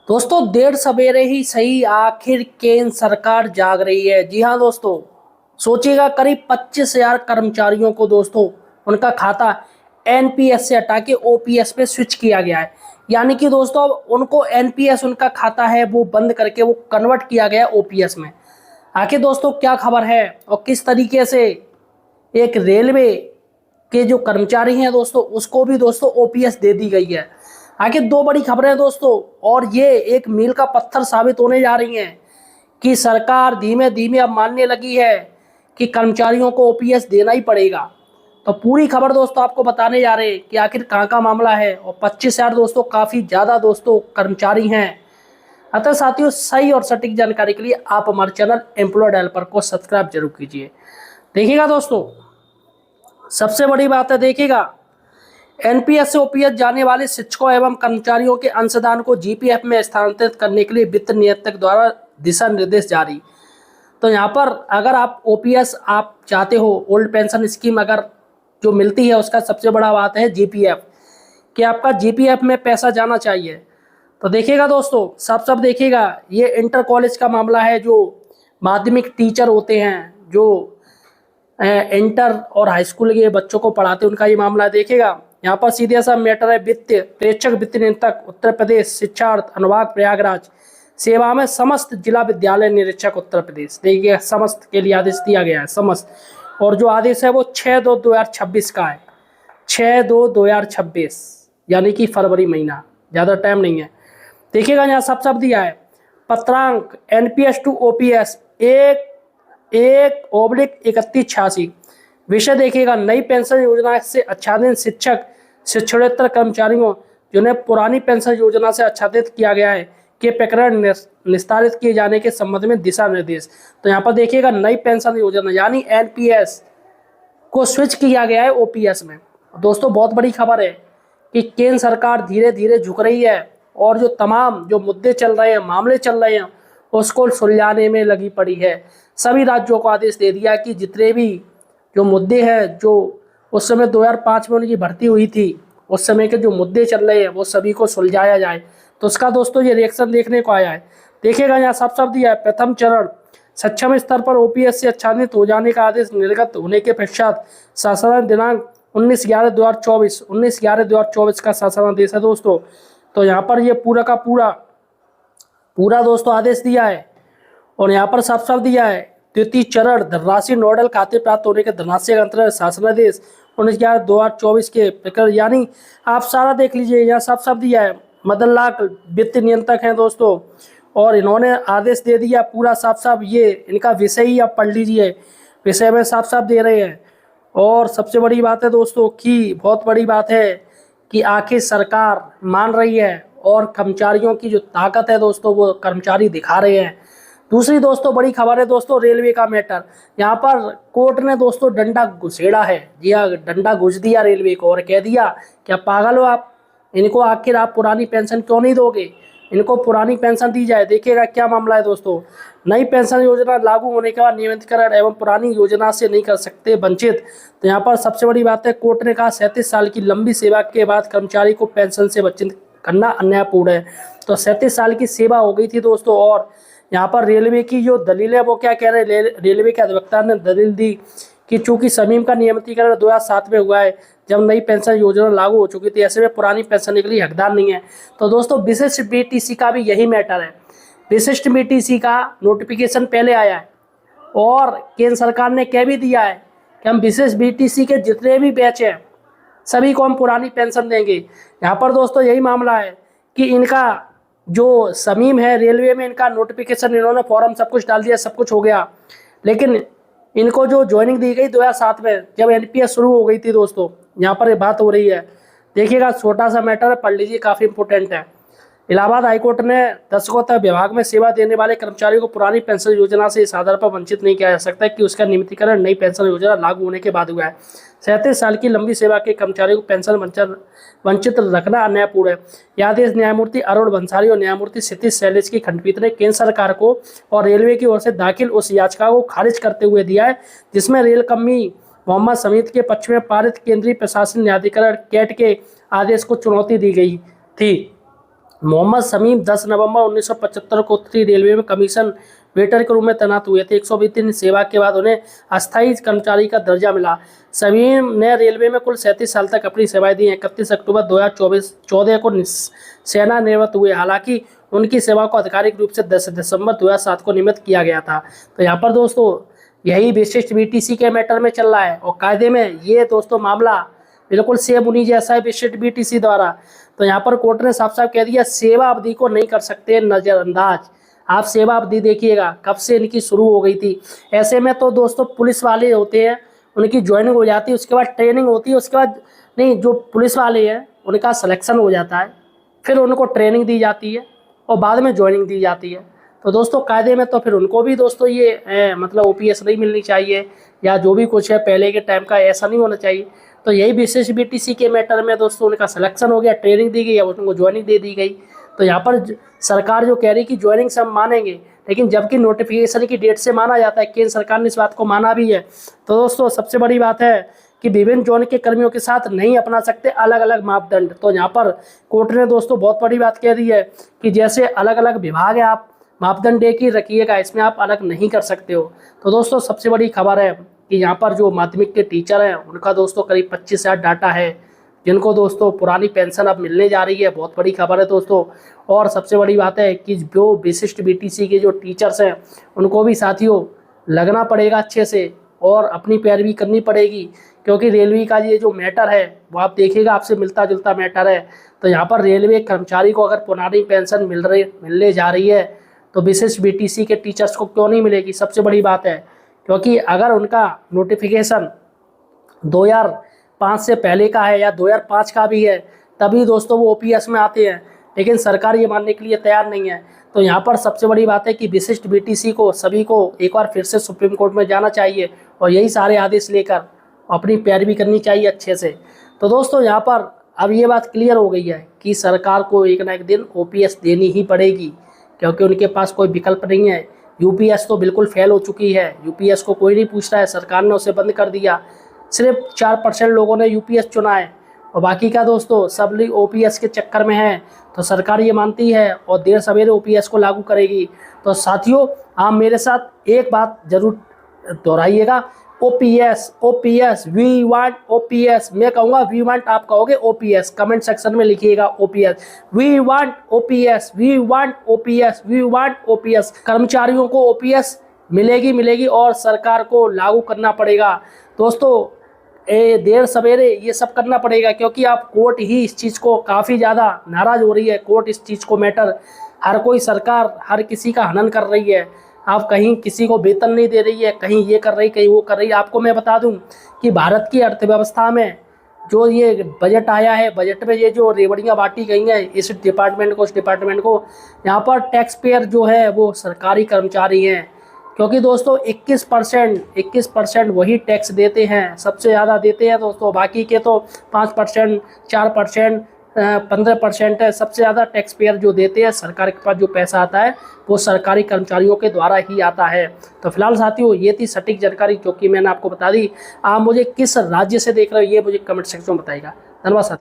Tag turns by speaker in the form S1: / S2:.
S1: दोस्तों देर सवेरे ही सही, आखिर केंद्र सरकार जाग रही है। जी हाँ दोस्तों, सोचिएगा करीब 25,000 कर्मचारियों को दोस्तों उनका खाता एनपीएस से हटा के ओपीएस पे स्विच किया गया है। यानी कि दोस्तों अब उनको एनपीएस उनका खाता है वो बंद करके वो कन्वर्ट किया गया ओपीएस में। आखिर दोस्तों क्या खबर है और किस तरीके से एक रेलवे के जो कर्मचारी हैं दोस्तों उसको भी दोस्तों ओपीएस दे दी गई है। आखिर दो बड़ी खबरें हैं दोस्तों, और ये एक मील का पत्थर साबित होने जा रही हैं कि सरकार धीमे धीमे अब मानने लगी है कि कर्मचारियों को ओपीएस देना ही पड़ेगा। तो पूरी खबर दोस्तों आपको बताने जा रहे हैं कि आखिर कहाँ का मामला है। और 25,000 दोस्तों काफ़ी ज़्यादा दोस्तों कर्मचारी हैं। अतः साथियों, सही और सटीक जानकारी के लिए आप हमारे चैनल एम्प्लॉयड हेल्पर को सब्सक्राइब जरूर कीजिए। देखिएगा दोस्तों, सबसे बड़ी बात है, देखिएगा एनपीएस से ओपीएस जाने वाले शिक्षकों एवं कर्मचारियों के अंशदान को जीपीएफ में स्थानांतरित करने के लिए वित्त नियंत्रक द्वारा दिशा निर्देश जारी। तो यहाँ पर अगर आप ओपीएस आप चाहते हो, ओल्ड पेंशन स्कीम अगर जो मिलती है उसका सबसे बड़ा बात है जीपीएफ, कि आपका जीपीएफ में पैसा जाना चाहिए। तो देखिएगा दोस्तों, सब देखिएगा, ये इंटर कॉलेज का मामला है। जो माध्यमिक टीचर होते हैं, जो इंटर और हाई स्कूल के बच्चों को पढ़ाते हैं, उनका ये मामला देखिएगा। यहाँ पर सीधे सा मैटर है, वित्त प्रेक्षक वित्त नियंत्रक उत्तर प्रदेश शिक्षार्थ अनुभाग प्रयागराज सेवा में समस्त जिला विद्यालय निरीक्षक उत्तर प्रदेश। देखिए समस्त के लिए आदेश दिया गया है, समस्त। और जो आदेश है वो 6/2/2026 का है, 6/2/2026, यानी कि फरवरी महीना, ज़्यादा टाइम नहीं है। देखिएगा यहाँ सब दिया है। पत्रांक एनपीएस टू ओपीएस 1/3186। विषय देखिएगा, नई पेंशन योजना से आच्छादित शिक्षक शिक्षणेतर कर्मचारियों जिन्हें पुरानी पेंशन योजना से आच्छादित किया गया है के प्रकरण निस्तारित किए जाने के संबंध में दिशा निर्देश। तो यहाँ पर देखिएगा नई पेंशन योजना यानी एनपीएस को स्विच किया गया है ओपीएस में। दोस्तों बहुत बड़ी खबर है कि केंद्र सरकार धीरे धीरे झुक रही है और जो तमाम जो मुद्दे चल रहे हैं, मामले चल रहे हैं, उसको सुलझाने में लगी पड़ी है। सभी राज्यों को आदेश दे दिया कि जितने भी जो मुद्दे हैं, जो उस समय 2005 में उनकी भर्ती हुई थी, उस समय के जो मुद्दे चल रहे हैं वो सभी को सुलझाया जाए। तो उसका दोस्तों ये रिएक्शन देखने को आया है। देखिएगा यहाँ सब दिया है। प्रथम चरण सक्षम स्तर पर ओपीएस से आच्छादित हो जाने का आदेश निर्गत होने के पश्चात शासनादेश दिनांक 19/11/2024 का शासनादेश है दोस्तों। तो यहाँ पर ये पूरा का पूरा दोस्तों आदेश दिया है। और यहाँ पर सब दिया है। द्वितीय चरण धनराशि नोडल खाते प्राप्त होने के धनराशि का अंतर्गत शासनादेश 19/11/2024 के प्रकरण, यानी आप सारा देख लीजिए, यहाँ सब दिया है। मदन लाल वित्त नियंत्रक हैं दोस्तों, और इन्होंने आदेश दे दिया पूरा साफ, ये इनका विषय ही आप पढ़ लीजिए, विषय में साफ दे रहे हैं। और सबसे बड़ी बात है दोस्तों कि बहुत बड़ी बात है कि आखिर सरकार मान रही है और कर्मचारियों की जो ताकत है दोस्तों वो कर्मचारी दिखा रहे हैं। दूसरी दोस्तों बड़ी खबर है दोस्तों, रेलवे का मैटर। यहाँ पर कोर्ट ने दोस्तों डंडा घुसेड़ा है। जी हाँ, डंडा घुस दिया रेलवे को और कह दिया क्या पागल हो आप, इनको आखिर आप पुरानी पेंशन क्यों नहीं दोगे, इनको पुरानी पेंशन दी जाए। देखिएगा क्या मामला है दोस्तों। नई पेंशन योजना लागू होने के बाद नियमितीकरण एवं पुरानी योजना से नहीं कर सकते वंचित। तो यहाँ पर सबसे बड़ी बात है, कोर्ट ने कहा 37 साल की लंबी सेवा के बाद कर्मचारी को पेंशन से वंचित करना अन्यायपूर्ण है। तो 37 साल की सेवा हो गई थी दोस्तों। और यहाँ पर रेलवे की जो दलील है वो क्या कह रहे हैं, रेलवे के अधिवक्ता ने दलील दी कि चूंकि समीम का नियमितीकरण 2007 में हुआ है, जब नई पेंशन योजना लागू हो चुकी थी, ऐसे में पुरानी पेंशन के लिए हकदार नहीं है। तो दोस्तों विशिष्ट बीटीसी का भी यही मैटर है। विशिष्ट बीटीसी का नोटिफिकेशन पहले आया है और केंद्र सरकार ने कह भी दिया है कि हम विशिष्ट बीटीसी के जितने भी बैच हैं सभी को हम पुरानी पेंशन देंगे। यहाँ पर दोस्तों यही मामला है कि इनका जो समीम है रेलवे में, इनका नोटिफिकेशन, इन्होंने फॉर्म सब कुछ डाल दिया, सब कुछ हो गया, लेकिन इनको जो ज्वाइनिंग दी गई 2007 में जब एनपीएस शुरू हो गई थी दोस्तों, यहाँ पर ये बात हो रही है। देखिएगा छोटा सा मैटर है, पढ़ लीजिए, काफ़ी इंपॉर्टेंट है। इलाहाबाद हाईकोर्ट ने दशकों तक विभाग में सेवा देने वाले कर्मचारियों को पुरानी पेंशन योजना से इस आधार पर वंचित नहीं किया जा सकता कि उसका नियमितीकरण नई पेंशन योजना लागू होने के बाद हुआ है। 37 साल की लंबी सेवा के कर्मचारियों को पेंशन वंचित रखना अन्यायपूर्ण है। यह आदेश न्यायमूर्ति अरुण भंसाली और न्यायमूर्ति क्षितिज शैलेश की खंडपीठ ने केंद्र सरकार को और रेलवे की ओर से दाखिल उस याचिका को खारिज करते हुए दिया है जिसमें रेल कर्मी मोहम्मद समीद के पक्ष में पारित केंद्रीय प्रशासन न्यायाधिकरण कैट के आदेश को चुनौती दी गई थी। मोहम्मद शमीम 10 नवंबर 1975 को उत्तरी रेलवे में कमीशन वेटर के रूप में तैनात हुए थे। 120 दिन सेवा के बाद उन्हें अस्थायी कर्मचारी का दर्जा मिला। शमीम ने रेलवे में कुल 37 साल तक अपनी सेवाएं दी। 31 अक्टूबर 2014 को सेना निवृत्त हुए। हालांकि उनकी सेवा को आधिकारिक रूप से 10 दिसंबर 2007 को नियमित किया गया था। तो यहाँ पर दोस्तों यही विशिष्ट बीटीसी के मैटर में चल रहा है और कायदे में ये दोस्तों मामला बिल्कुल सेम उन्हीं जैसा है विशिष्ट बीटीसी द्वारा। तो यहाँ पर कोर्ट ने साफ साफ कह दिया सेवा अवधि को नहीं कर सकते नज़रअंदाज। आप सेवा अवधि देखिएगा कब से इनकी शुरू हो गई थी। ऐसे में तो दोस्तों पुलिस वाले होते हैं उनकी ज्वाइनिंग हो जाती है, उसके बाद ट्रेनिंग होती है, उसके बाद नहीं जो पुलिस वाले हैं उनका सिलेक्शन हो जाता है, फिर उनको ट्रेनिंग दी जाती है और बाद में ज्वाइनिंग दी जाती है। तो दोस्तों कायदे में तो फिर उनको भी दोस्तों ये मतलब ओपीएस नहीं मिलनी चाहिए या जो भी कुछ है पहले के टाइम का ऐसा नहीं होना चाहिए। तो यही विशेष बीटीसी के मैटर में दोस्तों उनका सिलेक्शन हो गया, ट्रेनिंग दी गई या उनको ज्वाइनिंग दे दी गई। तो यहाँ पर सरकार जो कह रही कि ज्वाइनिंग सब मानेंगे, लेकिन जबकि नोटिफिकेशन की डेट से माना जाता है, केंद्र सरकार ने इस बात को माना भी है। तो दोस्तों सबसे बड़ी बात है कि विभिन्न जोन के कर्मियों के साथ नहीं अपना सकते अलग अलग मापदंड। तो यहाँ पर कोर्ट ने दोस्तों बहुत बड़ी बात कह दी है कि जैसे अलग अलग विभाग है आप मापदंड एक ही रखिएगा, इसमें आप अलग नहीं कर सकते हो। तो दोस्तों सबसे बड़ी खबर है कि यहाँ पर जो माध्यमिक के टीचर हैं उनका दोस्तों करीब 25,000 डाटा है जिनको दोस्तों पुरानी पेंशन अब मिलने जा रही है। बहुत बड़ी खबर है दोस्तों। और सबसे बड़ी बात है कि जो विशिष्ट बीटीसी के जो टीचर्स हैं उनको भी साथियों लगना पड़ेगा अच्छे से और अपनी पैरवी करनी पड़ेगी, क्योंकि रेलवे का ये जो मैटर है वो आप देखिएगा आपसे मिलता जुलता मैटर है। तो यहाँ पर रेलवे कर्मचारी को अगर पुरानी पेंशन मिलने जा रही है तो विशिष्ट बीटीसी के टीचर्स को क्यों नहीं मिलेगी। सबसे बड़ी बात है क्योंकि अगर उनका नोटिफिकेशन 2005 से पहले का है या 2005 का भी है तभी दोस्तों वो ओपीएस में आते हैं, लेकिन सरकार ये मानने के लिए तैयार नहीं है। तो यहाँ पर सबसे बड़ी बात है कि विशिष्ट बीटीसी को सभी को एक बार फिर से सुप्रीम कोर्ट में जाना चाहिए और यही सारे आदेश लेकर अपनी पैरवी करनी चाहिए अच्छे से। तो दोस्तों यहाँ पर अब ये बात क्लियर हो गई है कि सरकार को एक ना एक दिन ओपीएस देनी ही पड़ेगी, क्योंकि उनके पास कोई विकल्प नहीं है। यूपीएस तो बिल्कुल फेल हो चुकी है, यूपीएस को कोई नहीं पूछ रहा है, सरकार ने उसे बंद कर दिया। सिर्फ 4% लोगों ने यूपीएस चुना है और बाकी का दोस्तों सब लोग ओपीएस के चक्कर में है। तो सरकार ये मानती है और देर सवेरे ओपीएस को लागू करेगी। तो साथियों आप मेरे साथ एक बात जरूर दोहराइएगा, OPS OPS we want OPS. मैं कहूँगा वी वांट, आप कहोगे ओपीएस। कमेंट सेक्शन में लिखिएगा OPS, we want OPS, we want OPS, we want OPS. कर्मचारियों को ओपीएस मिलेगी और सरकार को लागू करना पड़ेगा दोस्तों। देर सवेरे ये सब करना पड़ेगा, क्योंकि आप कोर्ट ही इस चीज़ को काफ़ी ज़्यादा नाराज़ हो रही है। कोर्ट इस चीज़ को मैटर हर कोई सरकार हर किसी का हनन कर रही है। आप कहीं किसी को वेतन नहीं दे रही है, कहीं ये कर रही कहीं वो कर रही है। आपको मैं बता दूं कि भारत की अर्थव्यवस्था में जो ये बजट आया है, बजट में ये जो रेवड़ियाँ बांटी गई हैं इस डिपार्टमेंट को उस डिपार्टमेंट को, यहाँ पर टैक्स पेयर जो है वो सरकारी कर्मचारी हैं। क्योंकि दोस्तों 21% वही टैक्स देते हैं, सबसे ज़्यादा देते हैं दोस्तों। बाकी के तो 5%, 4%, 15% है। सबसे ज़्यादा टैक्स पेयर जो देते हैं, सरकार के पास जो पैसा आता है वो सरकारी कर्मचारियों के द्वारा ही आता है। तो फिलहाल साथियों ये थी सटीक जानकारी जो कि मैंने आपको बता दी। आप मुझे किस राज्य से देख रहे हो ये मुझे कमेंट सेक्शन में बताइएगा। धन्यवाद साथियों।